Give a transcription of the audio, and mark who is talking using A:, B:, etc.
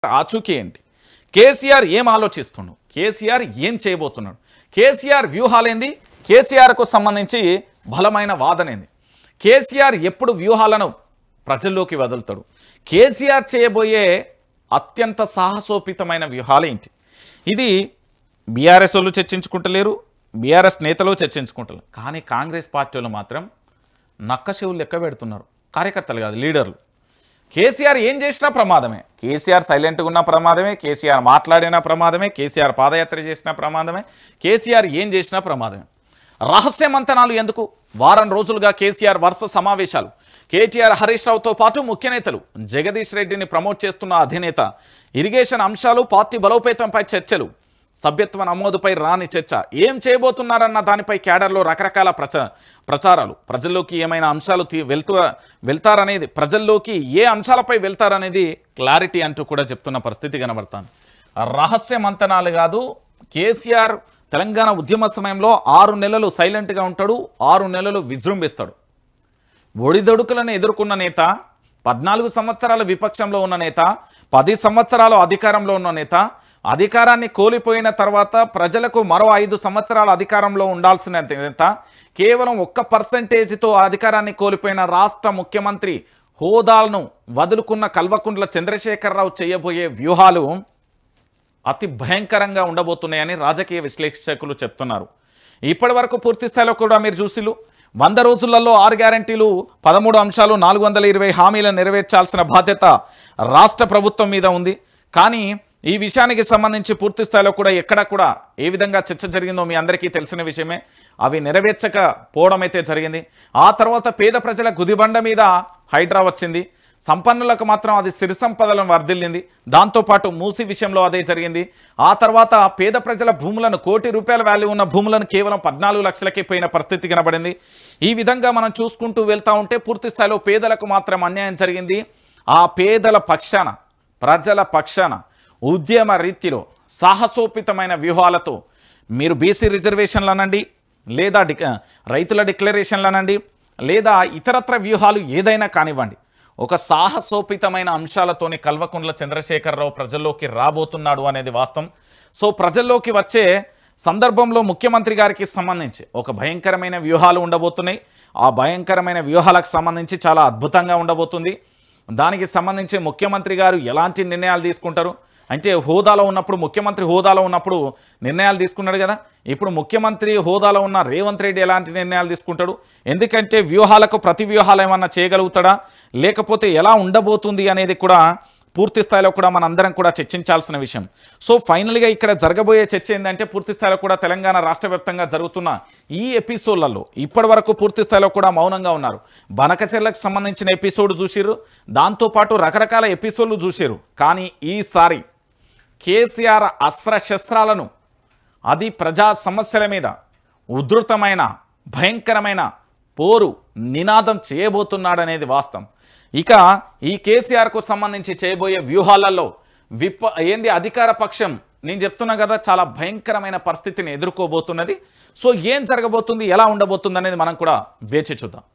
A: ఆచూకీ ఏంటి? కేసీఆర్ ఏం ఆలోచిస్తున్నాడు? కేసీఆర్ ఏం చేయబోతున్నాడు? కేసీఆర్ వ్యూహాలేంది? కేసీఆర్కు సంబంధించి బలమైన వాదనేంది? కేసీఆర్ ఎప్పుడు వ్యూహాలను ప్రజల్లోకి వదులుతాడు? కేసీఆర్ చేయబోయే అత్యంత సాహసోపితమైన వ్యూహాలేంటి? ఇది బీఆర్ఎస్ వాళ్ళు చర్చించుకుంటలేరు, బీఆర్ఎస్ నేతలు చర్చించుకుంటలేరు. కానీ కాంగ్రెస్ పార్టీలు మాత్రం నక్కశివులు లెక్క పెడుతున్నారు. కార్యకర్తలు కాదు, లీడర్లు. కేసీఆర్ ఏం చేసినా ప్రమాదమే, కేసీఆర్ సైలెంట్గా ఉన్న ప్రమాదమే, కేసీఆర్ మాట్లాడినా ప్రమాదమే, కేసీఆర్ పాదయాత్ర చేసిన ప్రమాదమే, కేసీఆర్ ఏం చేసినా ప్రమాదమే. రహస్య మంతనాలు ఎందుకు? వారం రోజులుగా కేసీఆర్ వరుస సమావేశాలు. కేటీఆర్ హరీష్ రావుతో పాటు ముఖ్య నేతలు, జగదీష్ రెడ్డిని ప్రమోట్ చేస్తున్న అధినేత, ఇరిగేషన్ అంశాలు, పార్టీ బలోపేతంపై చర్చలు, సభ్యత్వ నమోదుపై రాని చర్చ. ఏం చేయబోతున్నారన్న దానిపై క్యాడర్లో రకరకాల ప్రచారాలు. ప్రజల్లోకి ఏమైనా అంశాలు వెళ్తారనేది, ప్రజల్లోకి ఏ అంశాలపై వెళ్తారనేది క్లారిటీ అంటూ కూడా చెప్తున్న పరిస్థితి కనబడుతుంది. రహస్య మంతనాలు కాదు. కేసీఆర్ తెలంగాణ ఉద్యమ సమయంలో 6 నెలలు సైలెంట్గా ఉంటాడు, 6 నెలలు విజృంభిస్తాడు. ఒడిదొడుకులను ఎదుర్కొన్న నేత, 14 సంవత్సరాల విపక్షంలో ఉన్న నేత, 10 సంవత్సరాలు అధికారంలో ఉన్న నేత, అధికారాన్ని కోల్పోయిన తర్వాత ప్రజలకు మరో 5 సంవత్సరాల అధికారంలో ఉండాల్సిన నేత, కేవలం 1%తో అధికారాన్ని కోల్పోయిన రాష్ట్ర ముఖ్యమంత్రి హోదాలను వదులుకున్న కల్వకుంట్ల చంద్రశేఖరరావు చేయబోయే వ్యూహాలు అతి భయంకరంగా ఉండబోతున్నాయని రాజకీయ విశ్లేషకులు చెప్తున్నారు. ఇప్పటి వరకు పూర్తి స్థాయిలో కూడా మీరు చూసిలు 100 రోజులలో 6 గ్యారంటీలు, 13 అంశాలు, 420 హామీలను నెరవేర్చాల్సిన బాధ్యత రాష్ట్ర ప్రభుత్వం మీద ఉంది. కానీ ఈ విషయానికి సంబంధించి పూర్తి స్థాయిలో కూడా ఎక్కడ కూడా ఏ విధంగా చర్చ జరిగిందో మీ అందరికీ తెలిసిన విషయమే. అవి నెరవేర్చకపోవడం అయితే జరిగింది. ఆ తర్వాత పేద ప్రజల గుదిబండ మీద హైడ్రా వచ్చింది, సంపన్నులకు మాత్రం అది సిరి సంపదలను వర్ధిల్లింది. దాంతోపాటు మూసి విషయంలో అదే జరిగింది. ఆ తర్వాత పేద ప్రజల భూములను, ₹1 కోటి వాల్యూ ఉన్న భూములను కేవలం 14 లక్షలకే పోయిన పరిస్థితి కనబడింది. ఈ విధంగా మనం చూసుకుంటూ వెళ్తూ ఉంటే పూర్తి స్థాయిలో పేదలకు మాత్రం అన్యాయం జరిగింది. ఆ పేదల పక్షాన, ప్రజల పక్షాన ఉద్యమ రీతిలో సాహసోపితమైన వ్యూహాలతో మీరు బీసీ రిజర్వేషన్లు అనండి, లేదా రైతుల డిక్లరేషన్లు అనండి, లేదా ఇతరత్ర వ్యూహాలు ఏదైనా కానివ్వండి, ఒక సాహసోపితమైన అంశాలతోని కల్వకుంట్ల చంద్రశేఖరరావు ప్రజల్లోకి రాబోతున్నాడు అనేది వాస్తవం. సో ప్రజల్లోకి వచ్చే సందర్భంలో ముఖ్యమంత్రి గారికి సంబంధించి ఒక భయంకరమైన వ్యూహాలు ఉండబోతున్నాయి. ఆ భయంకరమైన వ్యూహాలకు సంబంధించి చాలా అద్భుతంగా ఉండబోతుంది. దానికి సంబంధించి ముఖ్యమంత్రి గారు ఎలాంటి నిర్ణయాలు తీసుకుంటారు అంటే, హోదాలో ఉన్నప్పుడు, ముఖ్యమంత్రి హోదాలో ఉన్నప్పుడు నిర్ణయాలు తీసుకున్నాడు కదా, ఇప్పుడు ముఖ్యమంత్రి హోదాలో ఉన్న రేవంత్ రెడ్డి ఎలాంటి నిర్ణయాలు తీసుకుంటాడు? ఎందుకంటే వ్యూహాలకు ప్రతి వ్యూహాలు ఏమన్నా చేయగలుగుతాడా, లేకపోతే ఎలా ఉండబోతుంది అనేది కూడా పూర్తి స్థాయిలో కూడా మనందరం కూడా చర్చించాల్సిన విషయం. సో ఫైనల్గా ఇక్కడ జరగబోయే చర్చ ఏంటంటే, పూర్తి స్థాయిలో కూడా తెలంగాణ రాష్ట్ర వ్యాప్తంగా జరుగుతున్న ఈ ఎపిసోడ్లలో ఇప్పటి వరకు పూర్తి స్థాయిలో కూడా మౌనంగా ఉన్నారు. బనకచెర్లకు సంబంధించిన ఎపిసోడ్ చూసిర్రు, దాంతోపాటు రకరకాల ఎపిసోడ్లు చూసిర్రు. కానీ ఈసారి కేసీఆర్ అస్త్రశస్త్రాలను, అది ప్రజా సమస్యల మీద ఉధృతమైన భయంకరమైన పోరు నినాదం చేయబోతున్నాడనేది వాస్తవం. ఇక ఈ కేసీఆర్కు సంబంధించి చేయబోయే వ్యూహాలలో అధికార పక్షం, నేను చెప్తున్నా కదా, చాలా భయంకరమైన పరిస్థితిని ఎదుర్కోబోతున్నది. సో ఏం జరగబోతుంది, ఎలా ఉండబోతుంది అనేది మనం కూడా వేచి చూద్దాం.